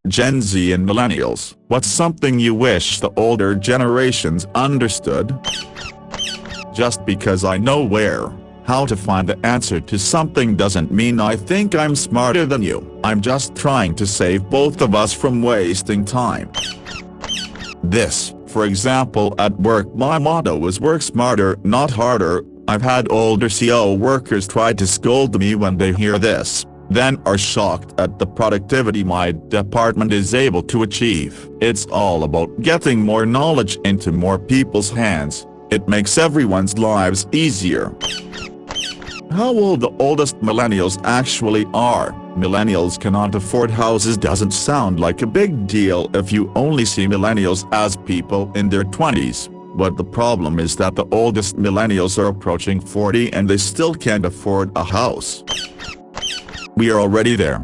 Gen Z and Millennials, what's something you wish the older generations understood? Just because I know how to find the answer to something doesn't mean I think I'm smarter than you. I'm just trying to save both of us from wasting time. For example, at work my motto is work smarter, not harder. I've had older CO workers try to scold me when they hear this, then are shocked at the productivity my department is able to achieve. It's all about getting more knowledge into more people's hands. It makes everyone's lives easier. How old the oldest millennials actually are? Millennials cannot afford houses doesn't sound like a big deal if you only see millennials as people in their 20s, but the problem is that the oldest millennials are approaching 40 and they still can't afford a house. We are already there.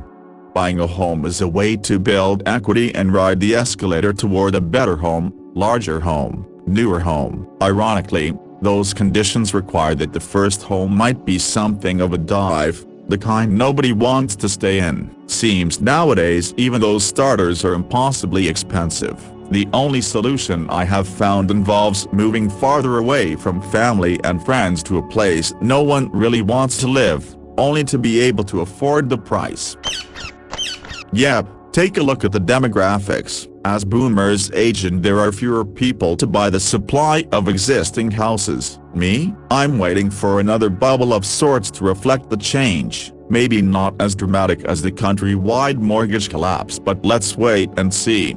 Buying a home is a way to build equity and ride the escalator toward a better home, larger home, newer home. Ironically, those conditions require that the first home might be something of a dive, the kind nobody wants to stay in. Seems nowadays even those starters are impossibly expensive. The only solution I have found involves moving farther away from family and friends to a place no one really wants to live, only to be able to afford the price. Yep, take a look at the demographics. As boomers age and there are fewer people to buy the supply of existing houses. Me? I'm waiting for another bubble of sorts to reflect the change. Maybe not as dramatic as the countrywide mortgage collapse, but let's wait and see.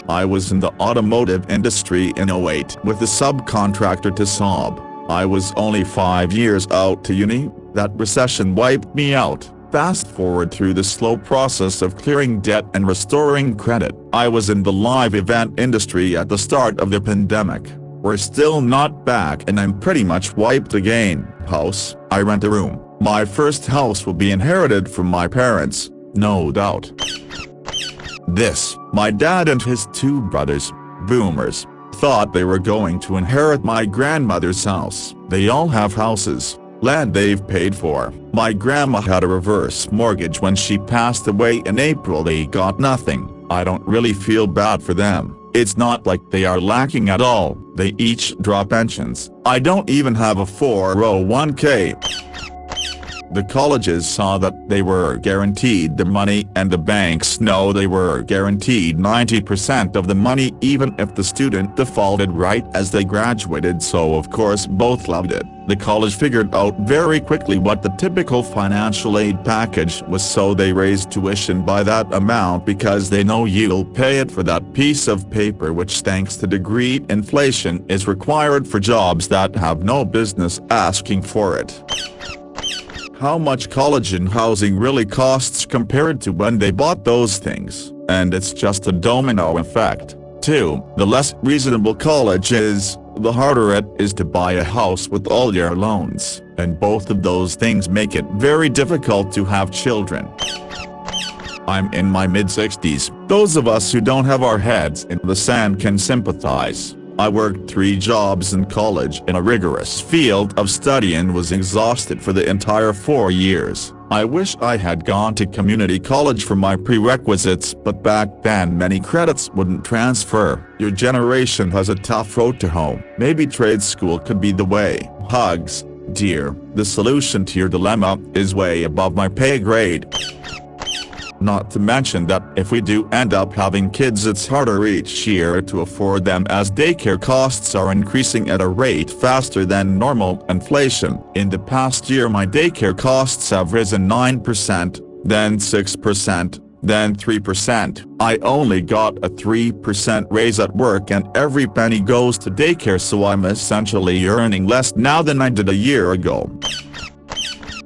I was in the automotive industry in '08 with a subcontractor to Saab. I was only 5 years out to uni. That recession wiped me out. Fast forward through the slow process of clearing debt and restoring credit. I was in the live event industry at the start of the pandemic. We're still not back and I'm pretty much wiped again. House, I rent a room. My first house will be inherited from my parents, no doubt. My dad and his two brothers, boomers, thought they were going to inherit my grandmother's house. They all have houses. Land they've paid for. My grandma had a reverse mortgage when she passed away in April. They got nothing. I don't really feel bad for them. It's not like they are lacking at all. They each draw pensions. I don't even have a 401k. The colleges saw that they were guaranteed the money and the banks know they were guaranteed 90% of the money even if the student defaulted right as they graduated, so of course both loved it. The college figured out very quickly what the typical financial aid package was, so they raised tuition by that amount because they know you'll pay it for that piece of paper, which thanks to degree inflation is required for jobs that have no business asking for it. How much college and housing really costs compared to when they bought those things, and it's just a domino effect. 2. The less reasonable college is, the harder it is to buy a house with all your loans, and both of those things make it very difficult to have children. I'm in my mid-60s. Those of us who don't have our heads in the sand can sympathize. I worked 3 jobs in college in a rigorous field of study and was exhausted for the entire 4 years. I wish I had gone to community college for my prerequisites, but back then many credits wouldn't transfer. Your generation has a tough road to hoe. Maybe trade school could be the way. Hugs, dear. The solution to your dilemma is way above my pay grade. Not to mention that if we do end up having kids, it's harder each year to afford them as daycare costs are increasing at a rate faster than normal inflation. In the past year my daycare costs have risen 9%, then 6%, then 3%. I only got a 3% raise at work and every penny goes to daycare, so I'm essentially earning less now than I did a year ago.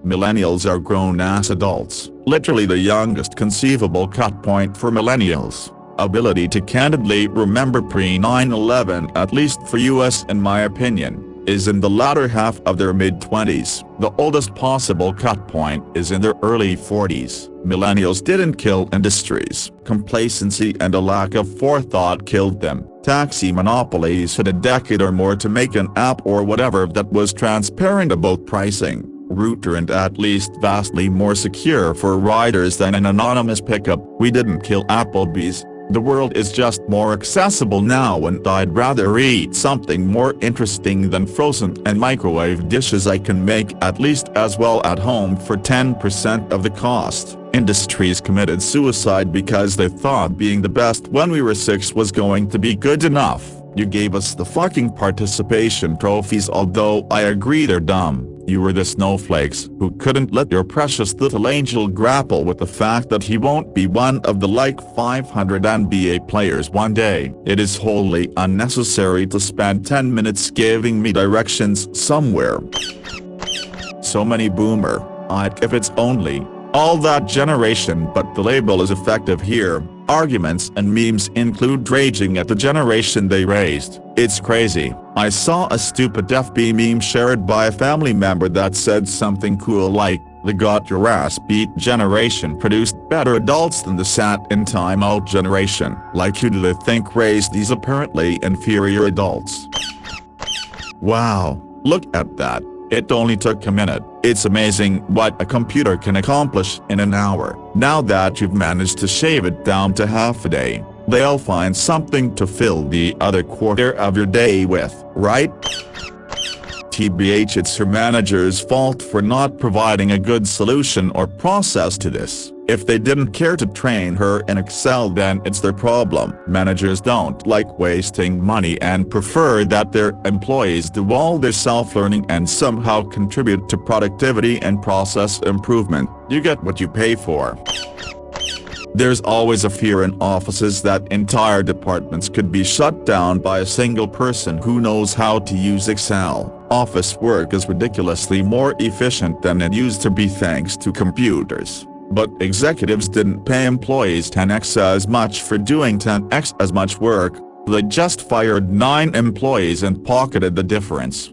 Millennials are grown-ass adults, literally the youngest conceivable cut point for millennials. Ability to candidly remember pre-9/11, at least for us in my opinion, is in the latter half of their mid-20s. The oldest possible cut point is in their early 40s. Millennials didn't kill industries. Complacency and a lack of forethought killed them. Taxi monopolies had a decade or more to make an app or whatever that was transparent about pricing. router and at least vastly more secure for riders than an anonymous pickup. We didn't kill Applebee's. The world is just more accessible now, and I'd rather eat something more interesting than frozen and microwave dishes I can make at least as well at home for 10% of the cost. Industries committed suicide because they thought being the best when we were 6 was going to be good enough. You gave us the fucking participation trophies, although I agree they're dumb. You were the snowflakes who couldn't let your precious little angel grapple with the fact that he won't be one of the like 500 NBA players one day. It is wholly unnecessary to spend 10 minutes giving me directions somewhere. So many boomer, if it's only all that generation, but the label is effective here. Arguments and memes include raging at the generation they raised. It's crazy. I saw a stupid FB meme shared by a family member that said something cool like, "The got your ass beat generation produced better adults than the sat in timeout generation." Like, who do they think raised these apparently inferior adults? Wow, look at that. It only took a minute. It's amazing what a computer can accomplish in an hour. Now that you've managed to shave it down to half a day, they'll find something to fill the other quarter of your day with, right? TBH, it's her manager's fault for not providing a good solution or process to this. If they didn't care to train her in Excel, then it's their problem. Managers don't like wasting money and prefer that their employees do all their self-learning and somehow contribute to productivity and process improvement. You get what you pay for. There's always a fear in offices that entire departments could be shut down by a single person who knows how to use Excel. Office work is ridiculously more efficient than it used to be thanks to computers. But executives didn't pay employees 10x as much for doing 10x as much work. They just fired 9 employees and pocketed the difference.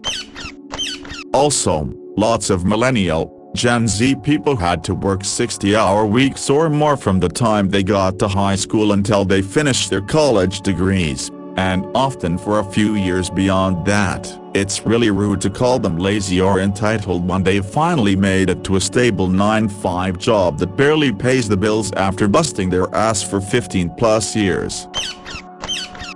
Also, lots of millennial, Gen Z people had to work 60-hour weeks or more from the time they got to high school until they finished their college degrees, and often for a few years beyond that. It's really rude to call them lazy or entitled when they've finally made it to a stable 9-to-5 job that barely pays the bills after busting their ass for 15+ years.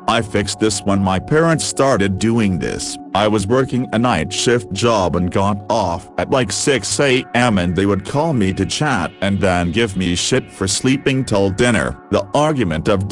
I fixed this when my parents started doing this. I was working a night shift job and got off at like 6 a.m. and they would call me to chat and then give me shit for sleeping till dinner. The argument of ...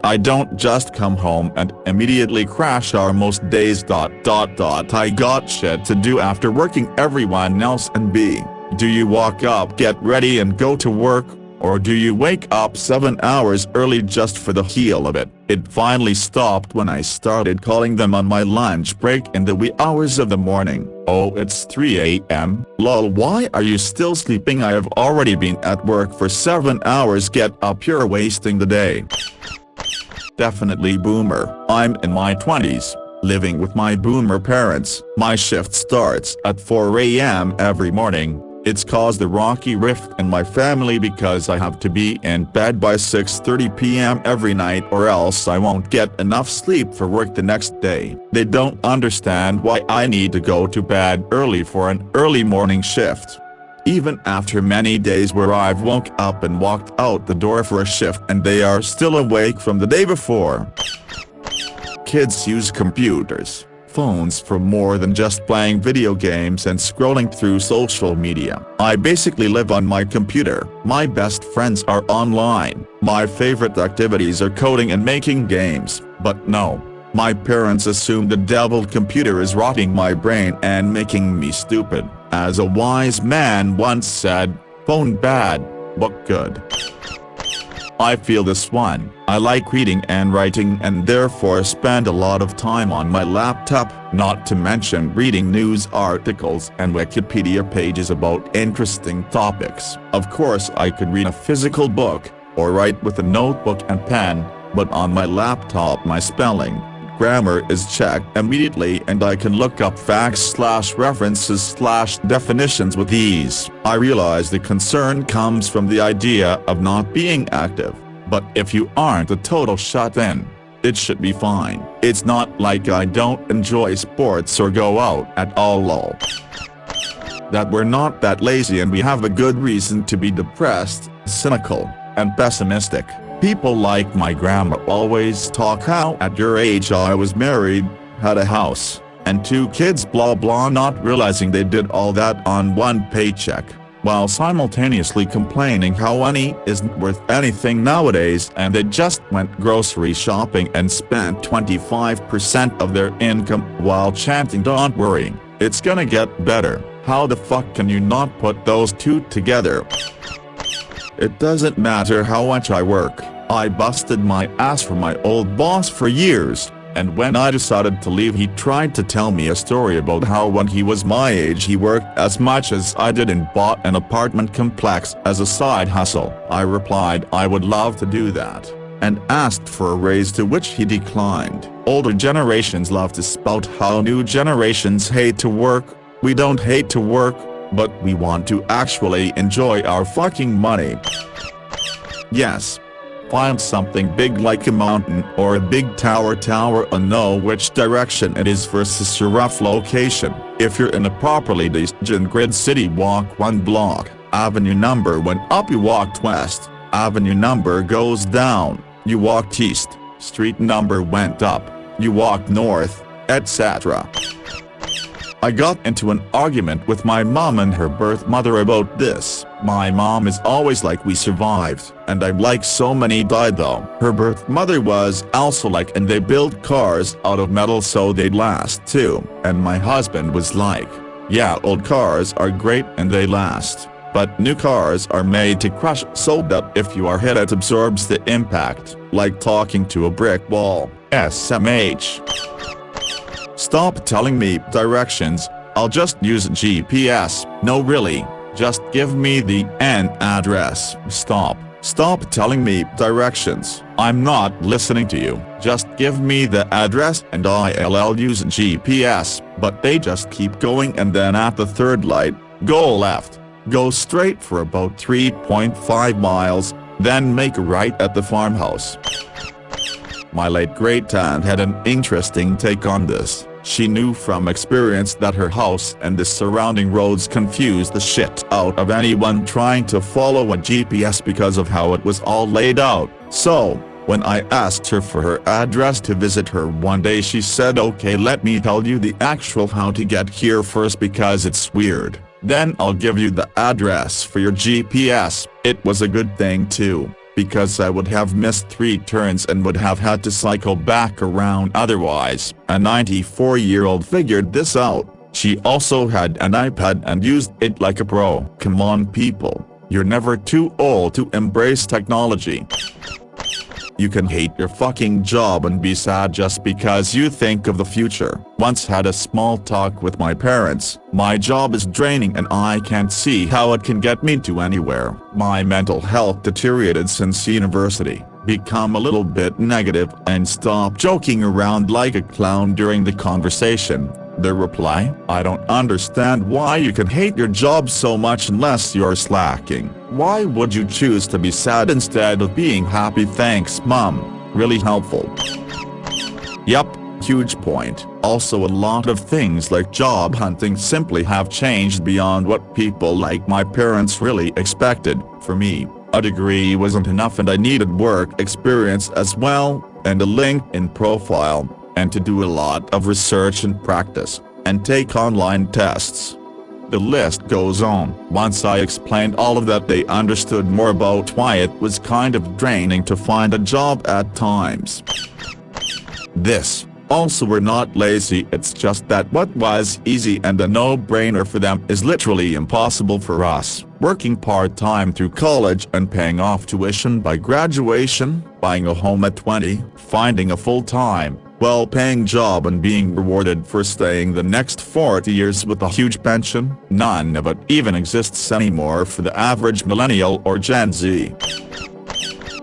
I don't just come home and immediately crash our most days ... I got shit to do after working everyone else, and B, do you walk up, get ready and go to work? Or do you wake up 7 hours early just for the heel of it? It finally stopped when I started calling them on my lunch break in the wee hours of the morning. "Oh, it's 3 a.m. Lol, why are you still sleeping? I have already been at work for 7 hours. Get up, you're wasting the day." Definitely boomer. I'm in my 20s, living with my boomer parents. My shift starts at 4 a.m. every morning. It's caused a rocky rift in my family because I have to be in bed by 6:30 p.m. every night or else I won't get enough sleep for work the next day. They don't understand why I need to go to bed early for an early morning shift. Even after many days where I've woke up and walked out the door for a shift and they are still awake from the day before. Kids use computers, phones for more than just playing video games and scrolling through social media. I basically live on my computer. My best friends are online. My favorite activities are coding and making games. But no. My parents assume the devil computer is rotting my brain and making me stupid. As a wise man once said, "Phone bad, book good." I feel this one. I like reading and writing and therefore spend a lot of time on my laptop, not to mention reading news articles and Wikipedia pages about interesting topics. Of course I could read a physical book, or write with a notebook and pen, but on my laptop my spelling, grammar is checked immediately and I can look up facts/references/definitions with ease. I realize the concern comes from the idea of not being active, but if you aren't a total shut-in, it should be fine. It's not like I don't enjoy sports or go out at all lol. that we're not that lazy and we have a good reason to be depressed, cynical, and pessimistic. People like my grandma always talk how at your age I was married, had a house, and 2 kids blah blah, not realizing they did all that on one paycheck, while simultaneously complaining how money isn't worth anything nowadays and they just went grocery shopping and spent 25% of their income while chanting "don't worry, it's gonna get better." How the fuck can you not put those two together? It doesn't matter how much I work, I busted my ass for my old boss for years, and when I decided to leave he tried to tell me a story about how when he was my age he worked as much as I did and bought an apartment complex as a side hustle. I replied I would love to do that, and asked for a raise, to which he declined. Older generations love to spout how new generations hate to work. We don't hate to work, but we want to actually enjoy our fucking money. Yes. Find something big like a mountain or a big tower and know which direction it is versus your rough location. If you're in a properly designed grid city, walk 1 block, avenue number went up, you walked west, avenue number goes down, you walked east, street number went up, you walked north, etc. I got into an argument with my mom and her birth mother about this. My mom is always like, we survived, and I'm like, so many died though. Her birth mother was also like, and they built cars out of metal so they'd last too. And my husband was like, yeah, old cars are great and they last, but new cars are made to crush so that if you are hit it absorbs the impact, like talking to a brick wall. SMH. Stop telling me directions, I'll just use GPS. No really, just give me the address. Stop telling me directions, I'm not listening to you. Just give me the address and I'll use GPS. But they just keep going, and then at the 3rd light, go left, go straight for about 3.5 miles, then make a right at the farmhouse. My late great-aunt had an interesting take on this. She knew from experience that her house and the surrounding roads confused the shit out of anyone trying to follow a GPS because of how it was all laid out. So, when I asked her for her address to visit her one day, she said, okay, let me tell you the actual how to get here first because it's weird. Then I'll give you the address for your GPS. It was a good thing too, because I would have missed 3 turns and would have had to cycle back around otherwise. A 94-year-old figured this out. She also had an iPad and used it like a pro. Come on people, you're never too old to embrace technology. You can hate your fucking job and be sad just because you think of the future. Once had a small talk with my parents. My job is draining and I can't see how it can get me to anywhere. My mental health deteriorated since university. Become a little bit negative and stop joking around like a clown during the conversation. The reply, I don't understand why you can hate your job so much unless you're slacking. Why would you choose to be sad instead of being happy? Thanks mom, really helpful. Yup, huge point. Also a lot of things like job hunting simply have changed beyond what people like my parents really expected. For me, a degree wasn't enough and I needed work experience as well, and a LinkedIn profile, and to do a lot of research and practice, and take online tests. The list goes on. Once I explained all of that, they understood more about why it was kind of draining to find a job at times. This. Also, we're not lazy, it's just that what was easy and a no-brainer for them is literally impossible for us. Working part-time through college and paying off tuition by graduation, buying a home at 20, finding a full-time, well-paying job and being rewarded for staying the next 40 years with a huge pension. None of it even exists anymore for the average millennial or Gen Z.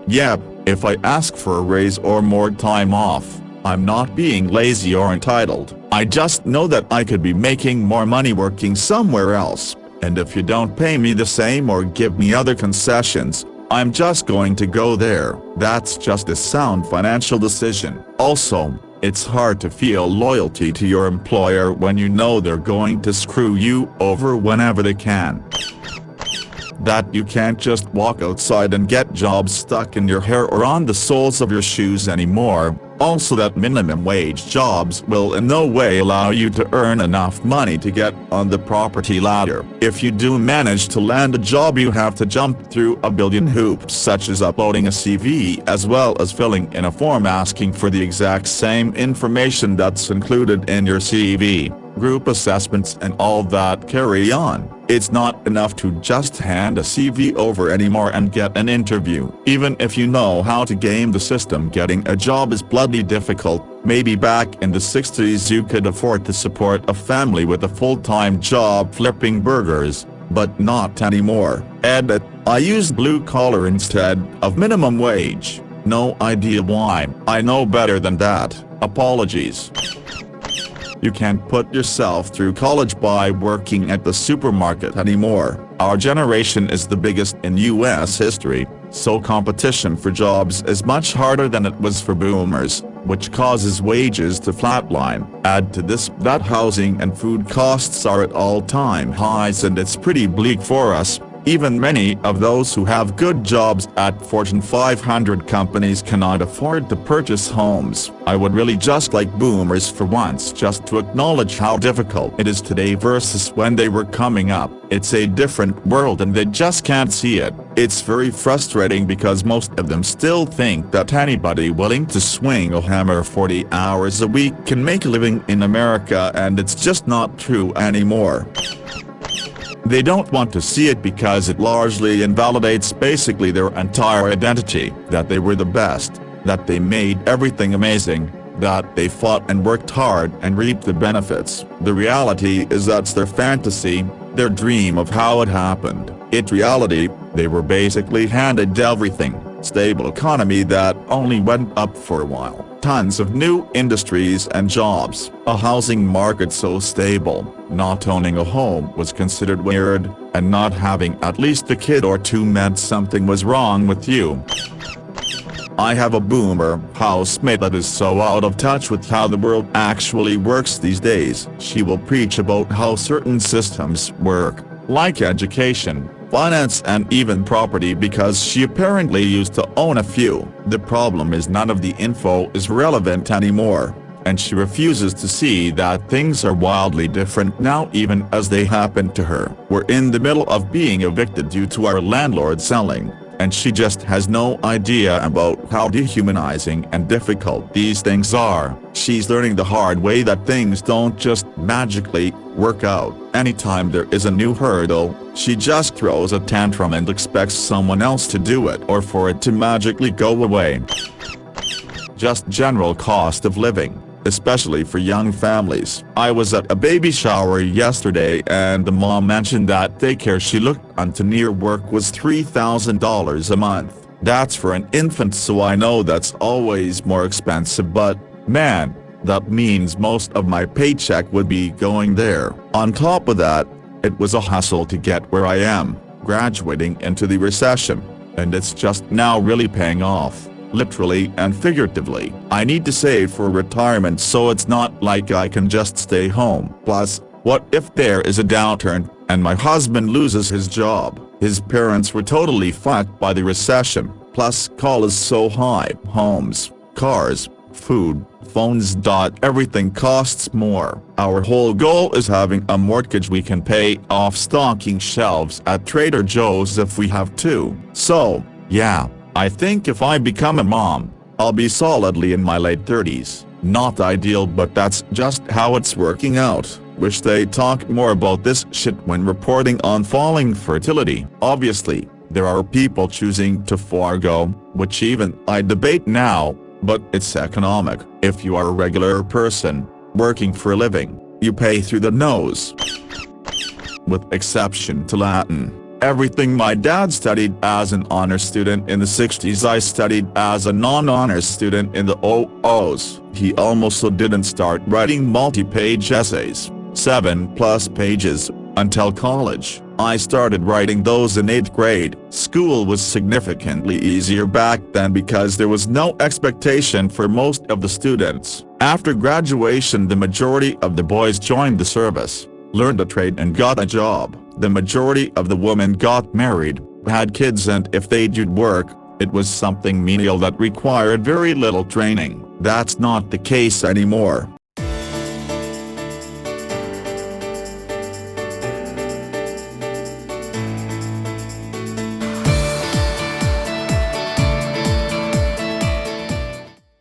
Yep, if I ask for a raise or more time off, I'm not being lazy or entitled. I just know that I could be making more money working somewhere else, and if you don't pay me the same or give me other concessions, I'm just going to go there. That's just a sound financial decision. Also, It's hard to feel loyalty to your employer when you know they're going to screw you over whenever they can. That you can't just walk outside and get jobs stuck in your hair or on the soles of your shoes anymore. Also, that minimum wage jobs will in no way allow you to earn enough money to get on the property ladder. If you do manage to land a job, you have to jump through a billion hoops, such as uploading a CV as well as filling in a form asking for the exact same information that's included in your CV, group assessments and all that carry on. It's not enough to just hand a CV over anymore and get an interview. Even if you know how to game the system, getting a job is bloody difficult. Maybe back in the 60s you could afford to support a family with a full-time job flipping burgers, but not anymore. Edit: I used blue collar instead of minimum wage. No idea why. I know better than that. Apologies. You can't put yourself through college by working at the supermarket anymore. Our generation is the biggest in US history, so competition for jobs is much harder than it was for boomers, which causes wages to flatline. Add to this that housing and food costs are at all-time highs, and it's pretty bleak for us. Even many of those who have good jobs at Fortune 500 companies cannot afford to purchase homes. I would really just like boomers for once just to acknowledge how difficult it is today versus when they were coming up. It's a different world and they just can't see it. It's very frustrating because most of them still think that anybody willing to swing a hammer 40 hours a week can make a living in America, and it's just not true anymore. They don't want to see it because it largely invalidates basically their entire identity, that they were the best, that they made everything amazing, that they fought and worked hard and reaped the benefits. The reality is that's their fantasy, their dream of how it happened. In reality, they were basically handed everything: stable economy that only went up for a while, tons of new industries and jobs, a housing market so stable, not owning a home was considered weird, and not having at least a kid or two meant something was wrong with you. I have a boomer housemate that is so out of touch with how the world actually works these days. She will preach about how certain systems work, like education, finance and even property, because she apparently used to own a few. The problem is none of the info is relevant anymore, and she refuses to see that things are wildly different now even as they happen to her. We're in the middle of being evicted due to our landlord selling, and she just has no idea about how dehumanizing and difficult these things are. She's learning the hard way that things don't just magically work out. Anytime there is a new hurdle, she just throws a tantrum and expects someone else to do it or for it to magically go away. Just general cost of living, especially for young families. I was at a baby shower yesterday and the mom mentioned that daycare she looked into near work was $3,000 a month. That's for an infant, so I know that's always more expensive, but man, that means most of my paycheck would be going there. On top of that, it was a hustle to get where I am, graduating into the recession, and it's just now really paying off. Literally and figuratively. I need to save for retirement, so it's not like I can just stay home. Plus, what if there is a downturn, and my husband loses his job? His parents were totally fucked by the recession, plus cost is so high. Homes, cars, food, phones. Everything costs more. Our whole goal is having a mortgage we can pay off, stocking shelves at Trader Joe's if we have to. So, yeah. I think if I become a mom, I'll be solidly in my late 30s. Not ideal, but that's just how it's working out. Wish they talked more about this shit when reporting on falling fertility. Obviously, there are people choosing to forego, which even I debate now, but it's economic. If you are a regular person, working for a living, you pay through the nose. With exception to Latin. Everything. My dad studied as an honors student in the 60s. I studied as a non-honors student in the 00s. He also didn't start writing multi-page essays, 7+ pages, until college. I started writing those in 8th grade. School was significantly easier back then because there was no expectation for most of the students. After graduation, the majority of the boys joined the service, learned a trade and got a job. The majority of the women got married, had kids, and if they did work, it was something menial that required very little training. That's not the case anymore.